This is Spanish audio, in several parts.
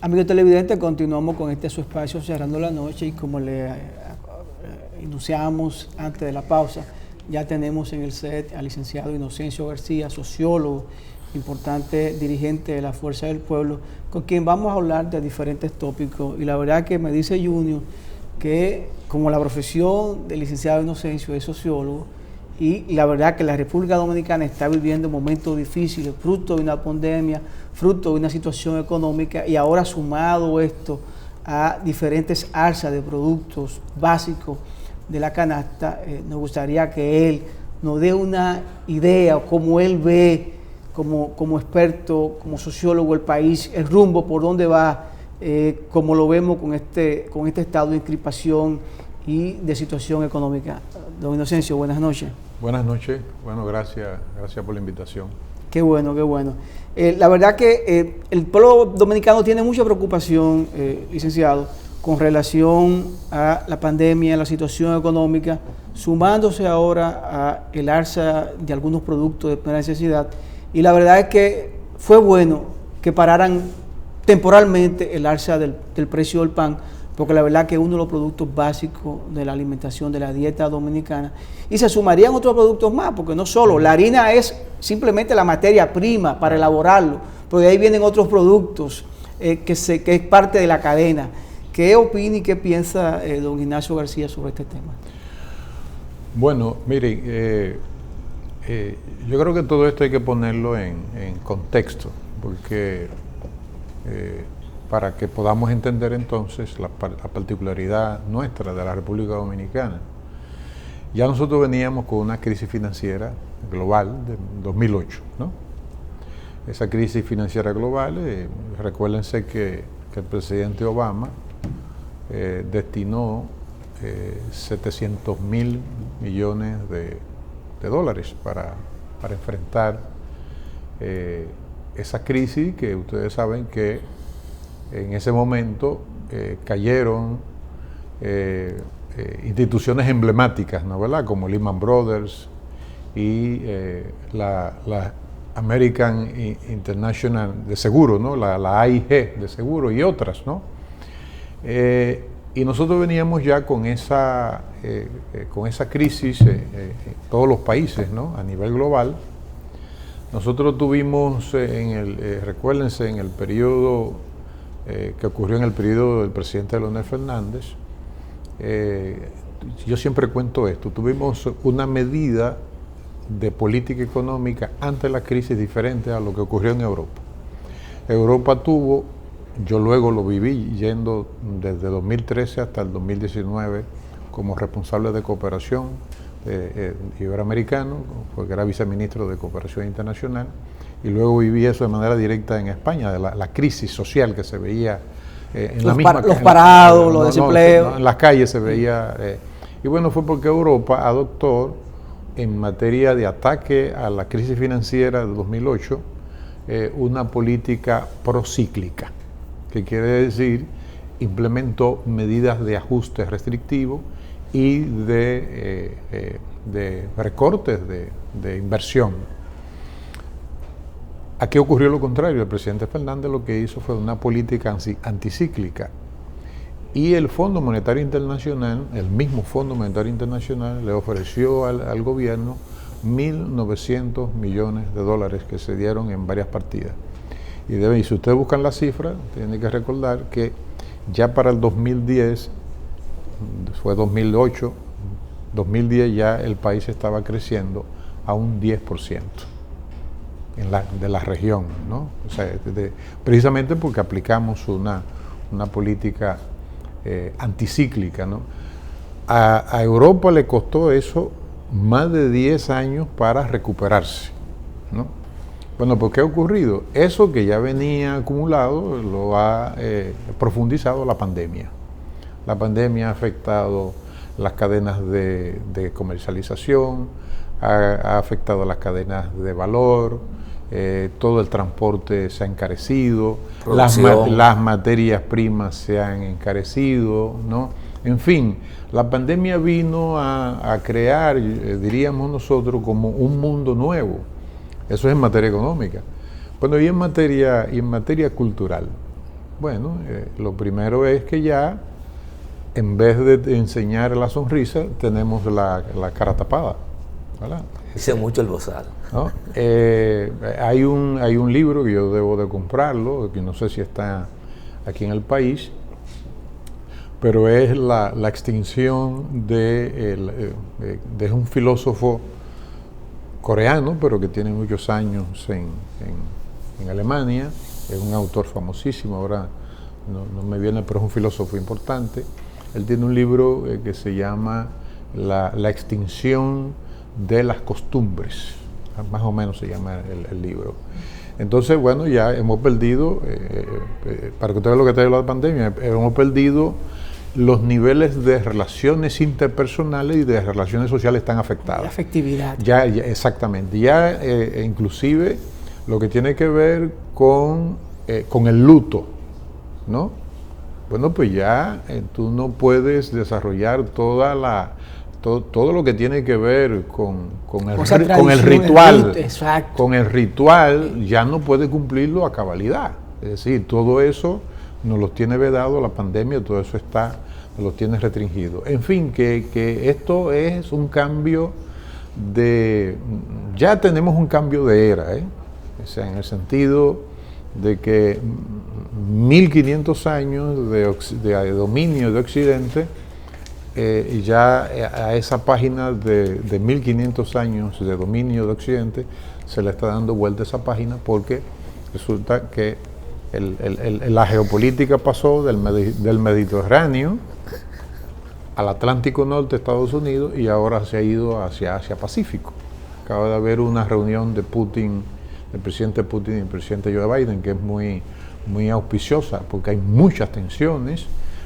Amigos televidentes, continuamos con este su espacio Cerrando la Noche y como le anunciamos antes de la pausa, ya tenemos en el set al licenciado Inocencio García, sociólogo, importante dirigente de la Fuerza del Pueblo, con quien vamos a hablar de diferentes tópicos. Y la verdad que me dice Junior que como la profesión del licenciado Inocencio es sociólogo, y la verdad que la República Dominicana está viviendo momentos difíciles, fruto de una pandemia, fruto de una situación económica, y ahora sumado esto a diferentes alzas de productos básicos de la canasta, nos gustaría que él nos dé una idea o cómo él ve como experto, como sociólogo el país, el rumbo por dónde va, como lo vemos con este estado de encripación y de situación económica. Don Inocencio, buenas noches. Buenas noches, bueno, gracias por la invitación. Qué bueno, qué bueno. La verdad que el pueblo dominicano tiene mucha preocupación, licenciado, con relación a la pandemia, a la situación económica, sumándose ahora a el alza de algunos productos de primera necesidad. Y la verdad es que fue bueno que pararan temporalmente el alza del precio del pan, porque la verdad que es uno de los productos básicos de la alimentación, de la dieta dominicana, y se sumarían otros productos más, porque no solo, la harina es simplemente la materia prima para elaborarlo, pero de ahí vienen otros productos que es parte de la cadena. ¿Qué opina y qué piensa don Ignacio García sobre este tema? Bueno, miren, yo creo que todo esto hay que ponerlo en contexto, porque para que podamos entender entonces la particularidad nuestra de la República Dominicana. Ya nosotros veníamos con una crisis financiera global de 2008, ¿no? Esa crisis financiera global, recuérdense que el presidente Obama destinó 700.000 millones de dólares para enfrentar esa crisis que ustedes saben que en ese momento cayeron instituciones emblemáticas, ¿no? ¿Verdad? Como Lehman Brothers y la American International de Seguro, ¿no? la AIG de Seguro y otras, ¿no? Y nosotros veníamos ya con esa crisis todos los países, ¿no? A nivel global. Nosotros tuvimos, recuérdense, en el periodo que ocurrió en el periodo del presidente Leonel Fernández, yo siempre cuento esto, tuvimos una medida de política económica ante la crisis diferente a lo que ocurrió en Europa. Europa tuvo, yo luego lo viví yendo desde 2013 hasta el 2019 como responsable de cooperación iberoamericano, porque era viceministro de Cooperación Internacional, y luego viví eso de manera directa en España, de la crisis social que se veía en la misma... Los parados, los desempleos. En las calles se veía... y bueno, fue porque Europa adoptó, en materia de ataque a la crisis financiera de 2008, una política procíclica, que quiere decir, implementó medidas de ajuste restrictivo y de recortes de inversión. Aquí ocurrió lo contrario. El presidente Fernández lo que hizo fue una política anticíclica, y el Fondo Monetario Internacional, el mismo Fondo Monetario Internacional, le ofreció al gobierno 1.900 millones de dólares que se dieron en varias partidas. Y si ustedes buscan la cifra, tienen que recordar que ya para el 2010, fue 2008, 2010 ya el país estaba creciendo a un 10% de la región, ¿no? O sea, precisamente porque aplicamos una política anticíclica, ¿no? A Europa le costó eso más de 10 años para recuperarse, ¿no? Bueno, pues ¿qué ha ocurrido? Eso que ya venía acumulado lo ha profundizado la pandemia. La pandemia ha afectado las cadenas de comercialización, ha afectado las cadenas de valor, todo el transporte se ha encarecido, las materias primas se han encarecido, ¿no? En fin, la pandemia vino a crear, diríamos nosotros, como un mundo nuevo. Eso es en materia económica. Bueno, y en materia cultural. Bueno, lo primero es que ya, en vez de enseñar la sonrisa, tenemos la cara tapada, ¿verdad? Dice mucho el bozal, ¿no? Hay un libro que yo debo de comprarlo, que no sé si está aquí en el país, pero es la extinción de un filósofo coreano, pero que tiene muchos años en Alemania. Es un autor famosísimo, ahora no me viene, pero es un filósofo importante. Él tiene un libro que se llama La extinción de las costumbres, más o menos se llama el libro. Entonces, bueno, ya hemos perdido, para que ustedes vean lo que trae la pandemia, hemos perdido los niveles de relaciones interpersonales y de relaciones sociales están afectadas. La afectividad. Ya, exactamente. Ya inclusive lo que tiene que ver con el luto, ¿no? Bueno, pues ya tú no puedes desarrollar todo lo que tiene que ver con el ritual. Con el ritual ya no puede cumplirlo a cabalidad. Es decir, todo eso nos lo tiene vedado la pandemia, todo eso nos lo tiene restringido. En fin, que esto es un cambio ya tenemos un cambio de era, o sea, en el sentido de que 1500 años de dominio de Occidente, ya a esa página de 1500 años de dominio de Occidente se le está dando vuelta a esa página, porque resulta que la geopolítica pasó del Mediterráneo al Atlántico Norte, Estados Unidos, y ahora se ha ido hacia Asia-Pacífico. Acaba de haber una reunión de Putin, del presidente Putin y el presidente Joe Biden, que es muy auspiciosa, porque hay muchas tensiones,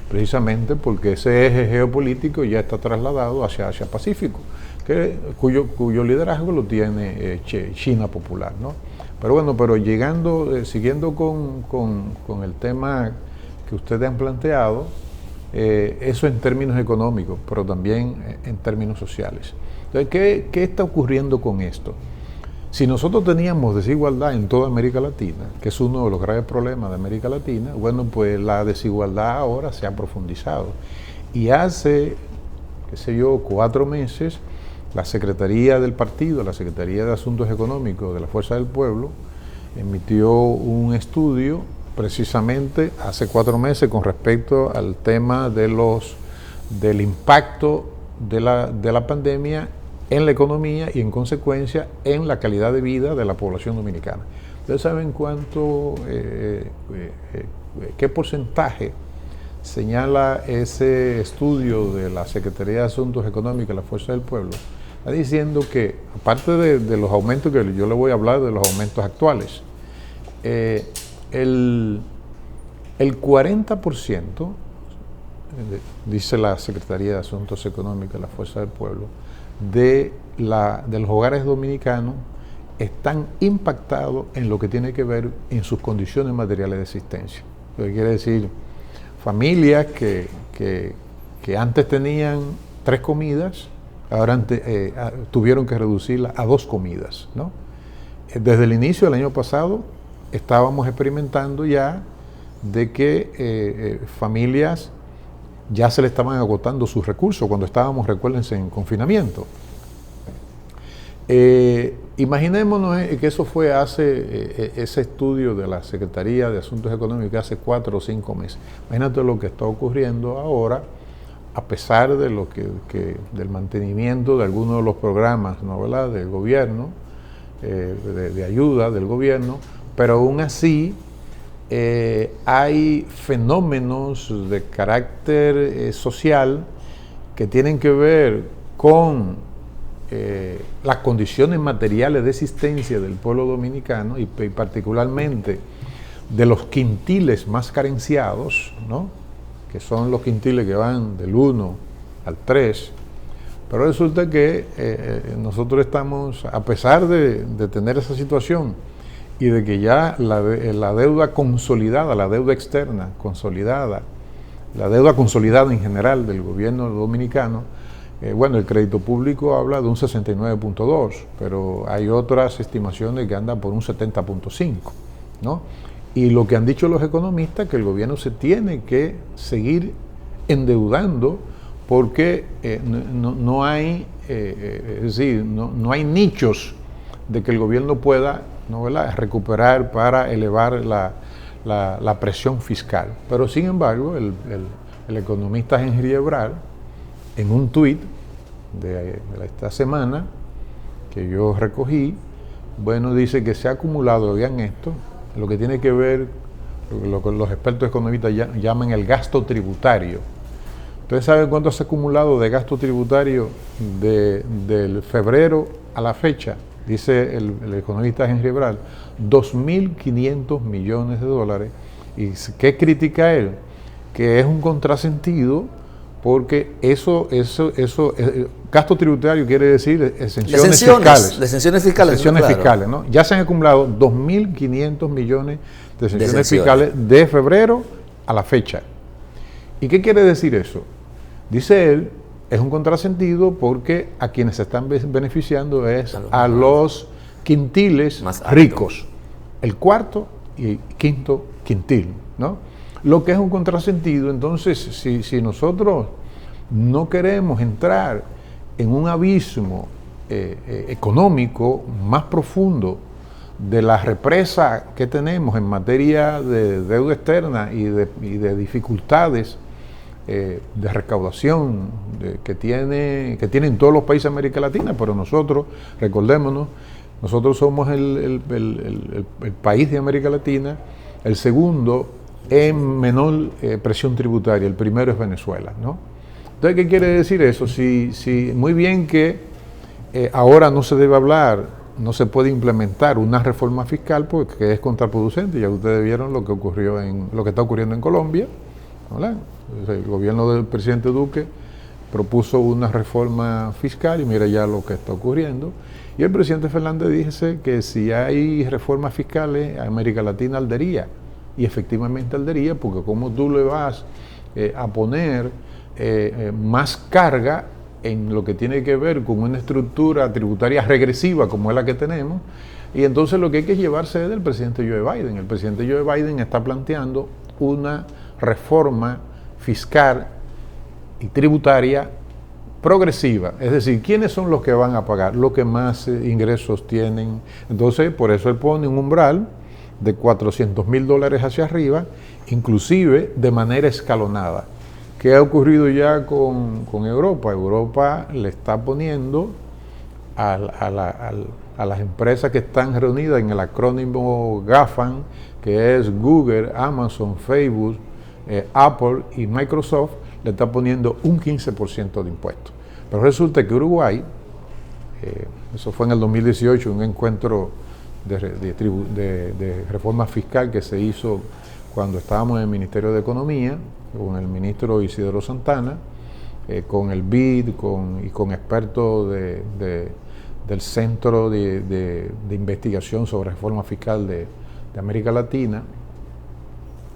precisamente porque ese eje geopolítico ya está trasladado hacia Asia-Pacífico, cuyo liderazgo lo tiene China popular, ¿no? Pero bueno, siguiendo con el tema que ustedes han planteado, eso en términos económicos, pero también en términos sociales. Entonces, ¿qué está ocurriendo con esto? Si nosotros teníamos desigualdad en toda América Latina, que es uno de los graves problemas de América Latina, bueno, pues la desigualdad ahora se ha profundizado. Y hace, 4 meses, la Secretaría del Partido, la Secretaría de Asuntos Económicos de la Fuerza del Pueblo, emitió un estudio precisamente hace 4 meses con respecto al tema del impacto de la pandemia en la economía y en consecuencia en la calidad de vida de la población dominicana. ¿Ustedes saben qué porcentaje señala ese estudio de la Secretaría de Asuntos Económicos de la Fuerza del Pueblo? Está diciendo que, aparte de los aumentos, que yo le voy a hablar de los aumentos actuales, el 40%, dice la Secretaría de Asuntos Económicos de la Fuerza del Pueblo, de los hogares dominicanos están impactados en lo que tiene que ver en sus condiciones materiales de existencia. Lo que quiere decir, familias que antes tenían 3 comidas, ahora tuvieron que reducirla a 2 comidas, ¿no? Desde el inicio del año pasado estábamos experimentando ya de que familias ya se le estaban agotando sus recursos cuando estábamos, recuérdense, en confinamiento. Imaginémonos que eso fue ese estudio de la Secretaría de Asuntos Económicos hace 4 o 5 meses. Imagínate lo que está ocurriendo ahora, a pesar de del mantenimiento de algunos de los programas, ¿no?, ¿verdad?, del gobierno, de ayuda del gobierno, pero aún así hay fenómenos de carácter social que tienen que ver con las condiciones materiales de existencia del pueblo dominicano y particularmente de los quintiles más carenciados, ¿no?, que son los quintiles que van del 1 al 3, pero resulta que nosotros estamos, a pesar de tener esa situación y de que ya la deuda consolidada, la deuda externa consolidada, la deuda consolidada en general del gobierno dominicano, bueno, el crédito público habla de un 69.2, pero hay otras estimaciones que andan por un 70.5, ¿no? Y lo que han dicho los economistas, que el gobierno se tiene que seguir endeudando porque no hay, es decir, no hay nichos de que el gobierno pueda, ¿no?, ¿verdad?, recuperar para elevar la presión fiscal. Pero sin embargo, el economista Henry Ebral, en un tuit de esta semana que yo recogí, bueno, dice que se ha acumulado, vean esto, lo que tiene que ver, lo que los expertos economistas llaman el gasto tributario. ¿Ustedes saben cuánto se ha acumulado de gasto tributario del febrero a la fecha? Dice el economista Henry Ebral, 2.500 millones de dólares. ¿Y qué critica él? Que es un contrasentido, porque gasto tributario quiere decir exenciones fiscales. Exenciones fiscales. Exenciones fiscales, ¿no? Ya se han acumulado 2.500 millones de exenciones fiscales de febrero a la fecha. ¿Y qué quiere decir eso? Dice él, es un contrasentido porque a quienes se están beneficiando es a los quintiles más ricos, el cuarto y quinto quintil, ¿no? Lo que es un contrasentido. Entonces, si nosotros no queremos entrar en un abismo económico más profundo de la represa que tenemos en materia de deuda externa y de dificultades de recaudación que tienen todos los países de América Latina, pero nosotros, recordémonos, nosotros somos el país de América Latina, el segundo en menor presión tributaria, el primero es Venezuela, ¿no? Entonces, ¿qué quiere decir eso? Si muy bien que ahora no se debe hablar, no se puede implementar una reforma fiscal porque es contraproducente. Ya ustedes vieron lo que ocurrió lo que está ocurriendo en Colombia, ¿verdad? El gobierno del presidente Duque propuso una reforma fiscal y mira ya lo que está ocurriendo. Y el presidente Fernández dice que si hay reformas fiscales, América Latina ardería. Y efectivamente ardería, porque como tú le vas a poner más carga en lo que tiene que ver con una estructura tributaria regresiva como es la que tenemos, y entonces lo que hay que llevarse es del presidente Joe Biden. El presidente Joe Biden está planteando una reforma fiscal y tributaria progresiva, es decir, ¿quiénes son los que van a pagar? Los que más ingresos tienen. Entonces, por eso él pone un umbral de $400,000 hacia arriba, inclusive de manera escalonada. ¿Qué ha ocurrido ya con Europa? Europa le está poniendo a las empresas que están reunidas en el acrónimo GAFAM, que es Google, Amazon, Facebook, Apple y Microsoft, le está poniendo un 15% de impuestos. Pero resulta que Uruguay, eso fue en el 2018, un encuentro de reforma fiscal que se hizo cuando estábamos en el Ministerio de Economía, con el ministro Isidoro Santana, con el BID y con expertos del Centro de Investigación sobre Reforma Fiscal de América Latina.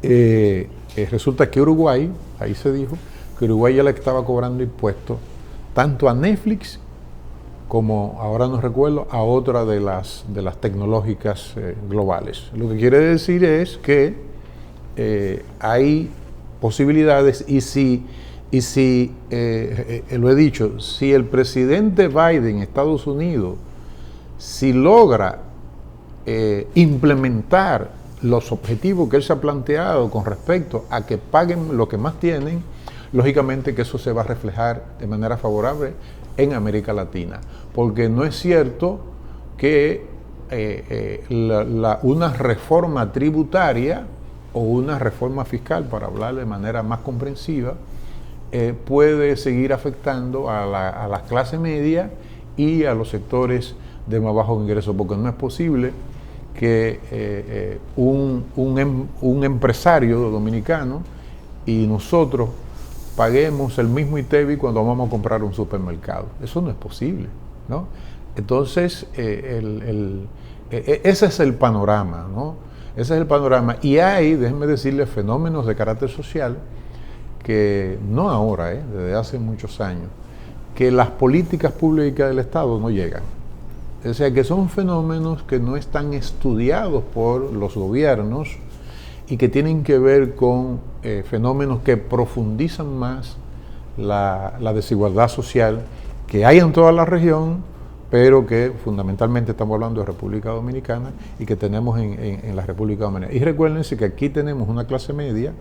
Resulta que Uruguay, ahí se dijo, que Uruguay ya le estaba cobrando impuestos tanto a Netflix como, ahora no recuerdo, a otra de las tecnológicas globales. Lo que quiere decir es que hay posibilidades y lo he dicho, si el presidente Biden, Estados Unidos, si logra implementar los objetivos que él se ha planteado con respecto a que paguen lo que más tienen, lógicamente que eso se va a reflejar de manera favorable en América Latina, porque no es cierto que una reforma tributaria o una reforma fiscal, para hablar de manera más comprensiva, puede seguir afectando a la clase media y a los sectores de más bajo ingreso, porque no es posible que un empresario dominicano y nosotros paguemos el mismo ITEVI cuando vamos a comprar un supermercado. Eso no es posible, ¿no? Entonces, ese es el panorama, ¿no? Ese es el panorama. Y hay, déjenme decirles, fenómenos de carácter social que, no ahora, desde hace muchos años, que las políticas públicas del Estado no llegan. O sea, que son fenómenos que no están estudiados por los gobiernos y que tienen que ver con fenómenos que profundizan más la desigualdad social que hay en toda la región, pero que fundamentalmente estamos hablando de República Dominicana y que tenemos en la República Dominicana. Y recuérdense que aquí tenemos una clase media,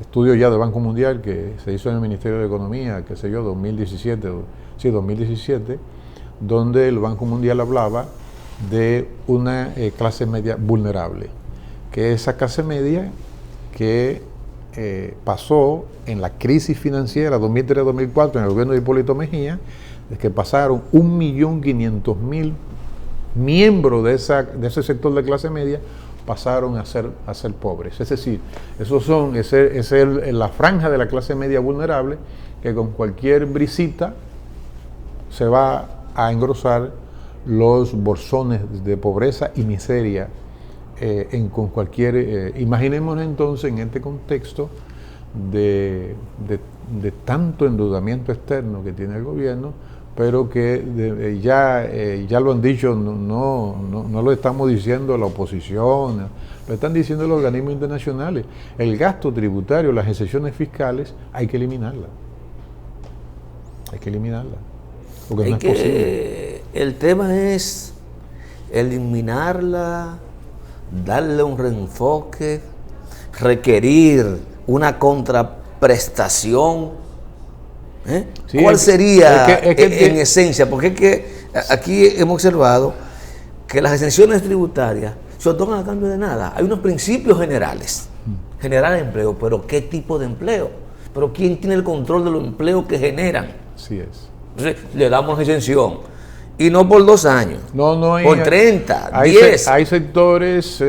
estudio ya del Banco Mundial que se hizo en el Ministerio de Economía, qué sé yo, 2017, donde el Banco Mundial hablaba de una clase media vulnerable, que esa clase media que pasó en la crisis financiera 2003-2004 en el gobierno de Hipólito Mejía, es que pasaron 1.500.000 miembros de ese sector de clase media, pasaron a ser pobres. Es decir, es la franja de la clase media vulnerable que con cualquier brisita se va a engrosar los bolsones de pobreza y miseria con cualquier... imaginémonos entonces en este contexto de tanto endeudamiento externo que tiene el gobierno, pero que ya lo han dicho, no lo estamos diciendo la oposición, lo están diciendo los organismos internacionales. El gasto tributario, las exenciones fiscales, hay que eliminarla. Hay que eliminarla. Porque no es posible. El tema es eliminarla, darle un reenfoque, requerir una contraprestación. Sí, ¿cuál sería en esencia? Porque es que aquí hemos observado que las exenciones tributarias se otorgan a cambio de nada. Hay unos principios generales. Generar empleo, pero ¿qué tipo de empleo? Pero ¿quién tiene el control de los empleos que generan? Así es. Entonces, le damos exención. Y no por 2 años. No, por 30, 10. Hay sectores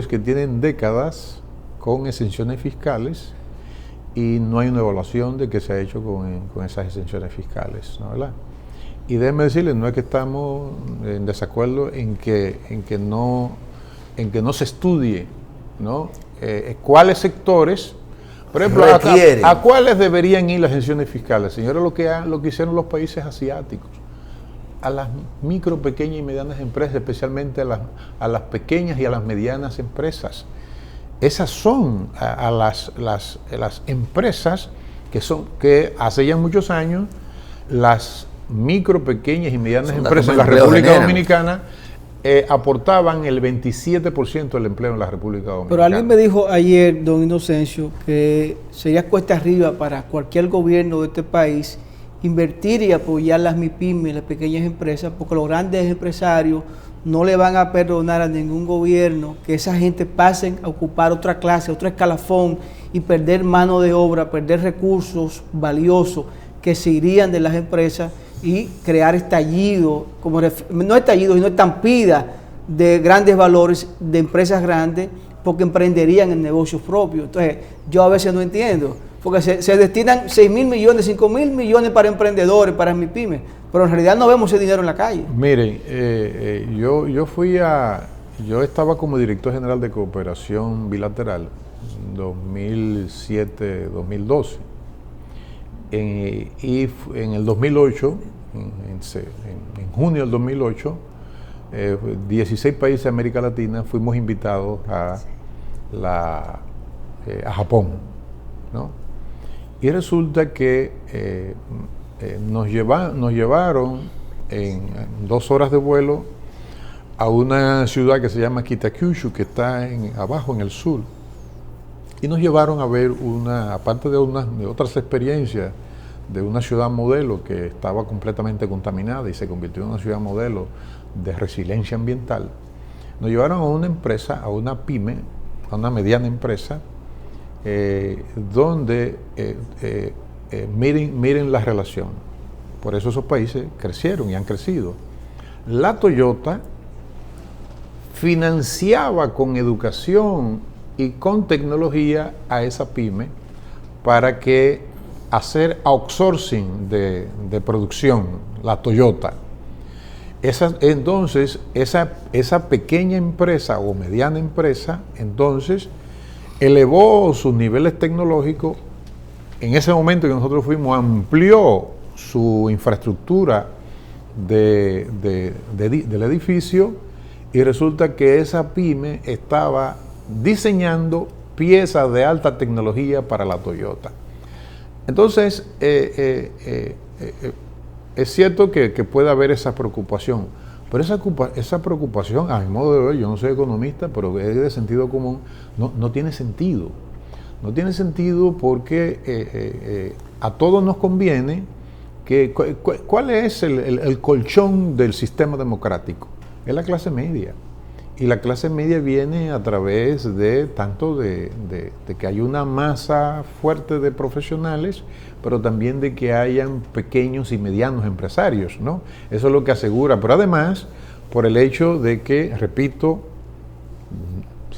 que tienen décadas con exenciones fiscales y no hay una evaluación de qué se ha hecho con esas exenciones fiscales, ¿no? ¿Verdad? Y déjenme decirles, no es que estamos en desacuerdo en que no se estudie, ¿no? Cuáles sectores, por ejemplo, a cuáles deberían ir las exenciones fiscales. Señores, lo que hicieron los países asiáticos, a las micro, pequeñas y medianas empresas, especialmente a las pequeñas y a las medianas empresas. Esas son a las empresas que hace ya muchos años las micro, pequeñas y medianas empresas en la República Dominicana aportaban el 27% del empleo en la República Dominicana. Pero alguien me dijo ayer, don Inocencio, que sería cuesta arriba para cualquier gobierno de este país invertir y apoyar las MIPYME, las pequeñas empresas, porque los grandes empresarios no le van a perdonar a ningún gobierno que esa gente pasen a ocupar otra clase, otro escalafón y perder mano de obra, perder recursos valiosos que se irían de las empresas y crear estallido, no estallido, sino estampida de grandes valores de empresas grandes porque emprenderían en negocios propios. Entonces, yo a veces no entiendo, porque se destinan 6.000 millones, 5.000 millones para emprendedores, para MIPYME, pero en realidad no vemos ese dinero en la calle. Miren, yo estaba como director general de cooperación bilateral 2007-2012 y en el 2008, en junio del 2008, 16 países de América Latina fuimos invitados a Japón, ¿no? Y resulta que nos llevaron en 2 horas de vuelo a una ciudad que se llama Kitakyushu, que está abajo en el sur. Y nos llevaron a ver aparte de otras experiencias, de una ciudad modelo que estaba completamente contaminada y se convirtió en una ciudad modelo de resiliencia ambiental. Nos llevaron a una empresa, a una pyme, a una mediana empresa, donde miren la relación. Por eso esos países crecieron y han crecido. La Toyota financiaba con educación y con tecnología a esa pyme para que hacer outsourcing de producción, la Toyota. Entonces, esa pequeña empresa o mediana empresa, entonces, elevó sus niveles tecnológicos. En ese momento que nosotros fuimos, amplió su infraestructura del edificio y resulta que esa pyme estaba diseñando piezas de alta tecnología para la Toyota. Entonces, es cierto que puede haber esa preocupación, pero esa preocupación, a mi modo de ver, yo no soy economista, pero es de sentido común, no tiene sentido. No tiene sentido porque a todos nos conviene que... ¿Cuál es el colchón del sistema democrático? Es la clase media. Y la clase media viene a través de tanto de que hay una masa fuerte de profesionales, pero también de que hayan pequeños y medianos empresarios, ¿no? Eso es lo que asegura. Pero además, por el hecho de que, repito,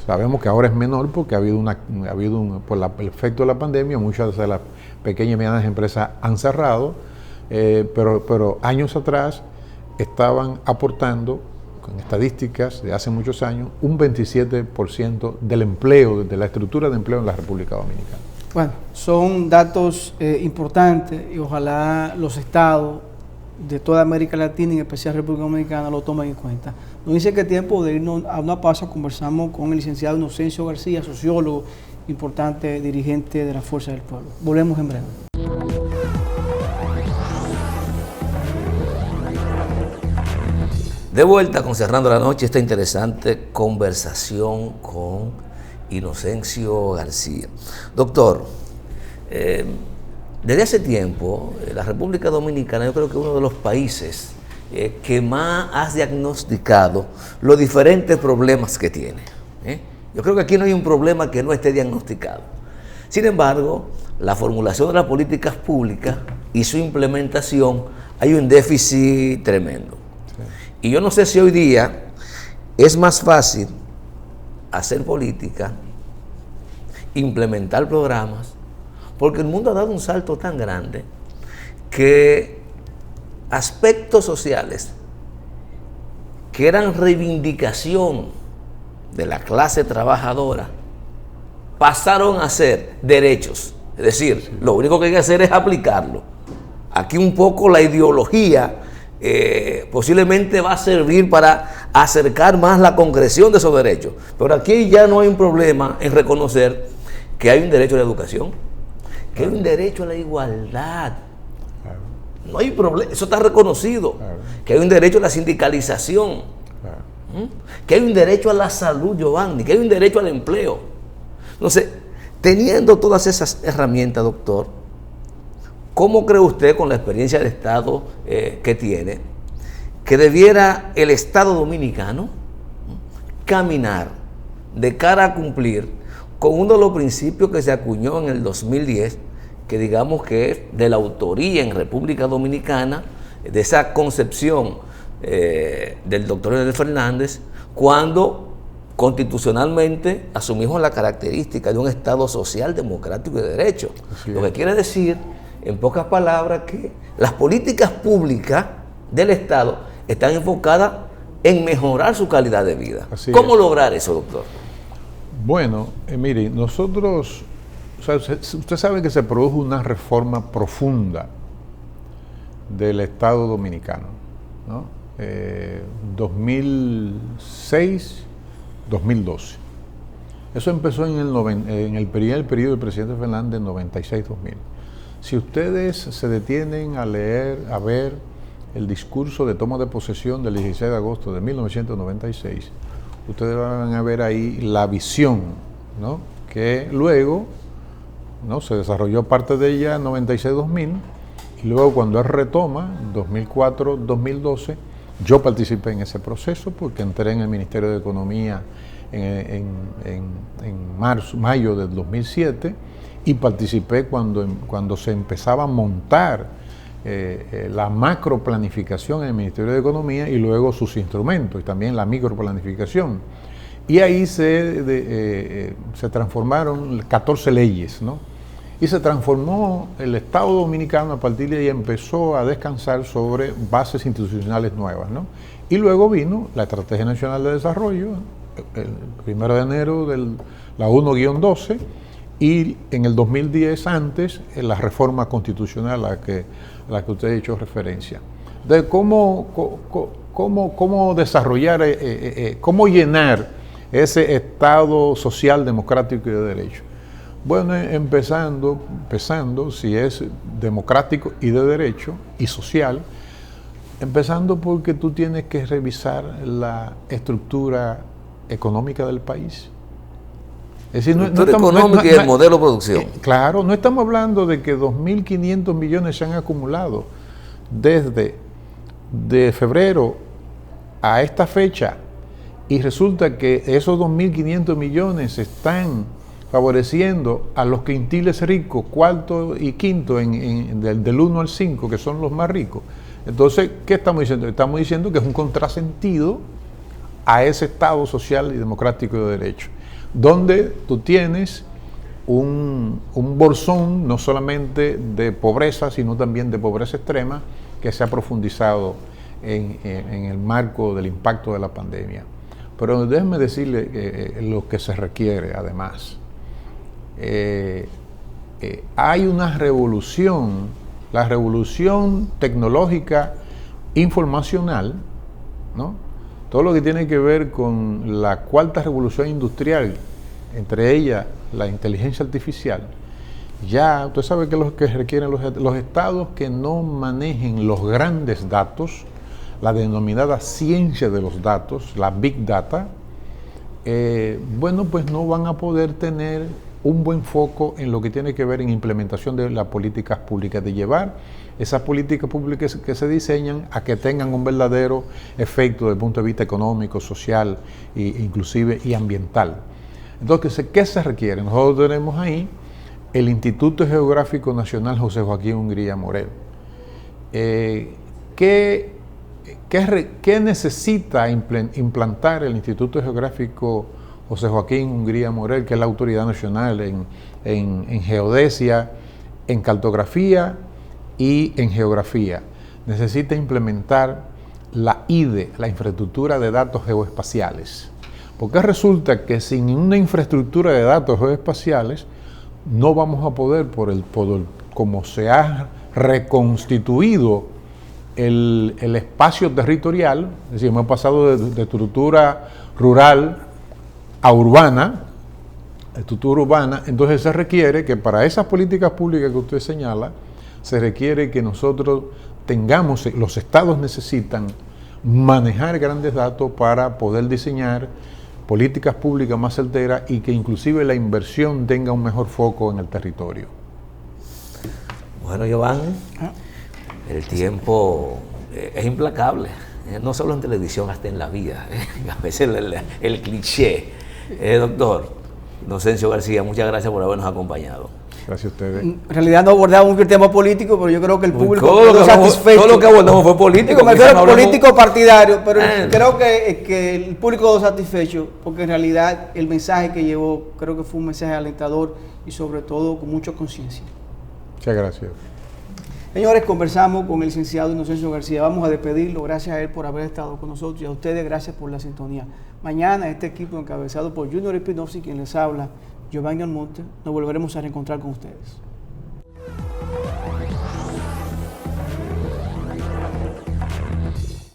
sabemos que ahora es menor porque por el efecto de la pandemia, muchas de las pequeñas y medianas empresas han cerrado, pero años atrás estaban aportando, con estadísticas de hace muchos años, un 27% del empleo, de la estructura de empleo en la República Dominicana. Bueno, son datos importantes y ojalá los estados de toda América Latina y en especial República Dominicana lo tomen en cuenta. Nos dice que es tiempo de irnos a una pausa. Conversamos con el licenciado Inocencio García, sociólogo, importante dirigente de la Fuerza del Pueblo. Volvemos en breve. De vuelta con Cerrando la Noche, esta interesante conversación con Inocencio García. Doctor, desde hace tiempo, la República Dominicana yo creo que es uno de los países que más has diagnosticado los diferentes problemas que tiene. Yo creo que aquí no hay un problema que no esté diagnosticado. Sin embargo, la formulación de las políticas públicas y su implementación, hay un déficit tremendo. Y yo no sé si hoy día es más fácil hacer política, implementar programas, porque el mundo ha dado un salto tan grande que aspectos sociales que eran reivindicación de la clase trabajadora pasaron a ser derechos. Es decir, lo único que hay que hacer es aplicarlo. Aquí un poco la ideología posiblemente va a servir para acercar más la concreción de esos derechos. Pero aquí ya no hay un problema en reconocer que hay un derecho a la educación, que hay un derecho a la igualdad. No hay problema, eso está reconocido. Que hay un derecho a la sindicalización, que hay un derecho a la salud, Giovanni, que hay un derecho al empleo. Entonces, teniendo todas esas herramientas, doctor, ¿cómo cree usted, con la experiencia del Estado que tiene, que debiera el Estado dominicano caminar de cara a cumplir con uno de los principios que se acuñó en el 2010, que digamos que es de la autoría en República Dominicana, de esa concepción del doctor Leonel Fernández, cuando constitucionalmente asumimos la característica de un Estado social, democrático y de derecho? Lo que quiere decir, en pocas palabras, que las políticas públicas del Estado están enfocadas en mejorar su calidad de vida. ¿Cómo lograr eso, doctor? Bueno, mire, nosotros, usted sabe que se produjo una reforma profunda del Estado dominicano, ¿no? 2006, 2012. Eso empezó en el primer periodo del presidente Fernández, 96-2000. Si ustedes se detienen a leer, a ver el discurso de toma de posesión del 16 de agosto de 1996, ustedes van a ver ahí la visión, ¿no?, que luego, ¿no?, se desarrolló parte de ella en 96-2000, y luego cuando él retoma, 2004-2012, yo participé en ese proceso porque entré en el Ministerio de Economía en mayo del 2007, y participé cuando se empezaba a montar la macroplanificación en el Ministerio de Economía y luego sus instrumentos, y también la microplanificación. Y ahí se transformaron 14 leyes, ¿no? Y se transformó el Estado dominicano. A partir de ahí empezó a descansar sobre bases institucionales nuevas, ¿no? Y luego vino la Estrategia Nacional de Desarrollo, el 1 de enero de la 1-12, y en el 2010 antes la reforma constitucional a la que usted ha hecho referencia. De cómo desarrollar, cómo llenar ese Estado social, democrático y de derecho? Bueno, empezando, si es democrático y de derecho y social, empezando porque tú tienes que revisar la estructura económica del país. Es decir, económica y el modelo de producción. Claro, no estamos hablando de que 2.500 millones se han acumulado desde de febrero a esta fecha y resulta que esos 2.500 millones están favoreciendo a los quintiles ricos, cuarto y quinto, del 1 al 5, que son los más ricos. Entonces, ¿qué estamos diciendo? Estamos diciendo que es un contrasentido a ese Estado social y democrático de derecho, donde tú tienes un bolsón no solamente de pobreza, sino también de pobreza extrema, que se ha profundizado en el marco del impacto de la pandemia. Pero déjenme decirle lo que se requiere, además. Hay una revolución, la revolución tecnológica informacional, ¿no? Todo lo que tiene que ver con la cuarta revolución industrial, entre ellas la inteligencia artificial. Ya usted sabe que lo que requieren los estados que no manejen los grandes datos, la denominada ciencia de los datos, la Big Data, bueno, pues no van a poder tener un buen foco en lo que tiene que ver en implementación de las políticas públicas, de llevar esas políticas públicas que se diseñan a que tengan un verdadero efecto desde el punto de vista económico, social e inclusive y ambiental. Entonces, ¿qué se requiere? Nosotros tenemos ahí el Instituto Geográfico Nacional José Joaquín Hungría Morel. ¿Qué necesita implantar el Instituto Geográfico José Joaquín Hungría Morel, que es la autoridad nacional en geodesia, en cartografía y en geografía? Necesita implementar la IDE, la infraestructura de datos geoespaciales. Porque resulta que sin una infraestructura de datos geoespaciales no vamos a poder, como se ha reconstituido el espacio territorial, es decir, hemos pasado de estructura rural a urbana, entonces se requiere que para esas políticas públicas que usted señala, se requiere que nosotros tengamos, los estados necesitan manejar grandes datos para poder diseñar políticas públicas más certeras y que inclusive la inversión tenga un mejor foco en el territorio. Bueno, Giovanni, el tiempo es implacable, no solo en televisión, hasta en la vida. A veces el cliché. Doctor Inocencio García, muchas gracias por habernos acompañado. Gracias a ustedes. En realidad no abordamos el tema político, pero yo creo que el público quedó satisfecho. Todo lo que abordamos fue político. Me refiero político partidario, pero creo que el público quedó satisfecho, porque en realidad el mensaje que llevó, creo que fue un mensaje alentador y sobre todo con mucha conciencia. Muchas gracias. Señores, conversamos con el licenciado Inocencio García. Vamos a despedirlo. Gracias a él por haber estado con nosotros y a ustedes gracias por la sintonía. Mañana este equipo encabezado por Junior Espinosa y quien les habla, Giovanni Almonte, nos volveremos a reencontrar con ustedes.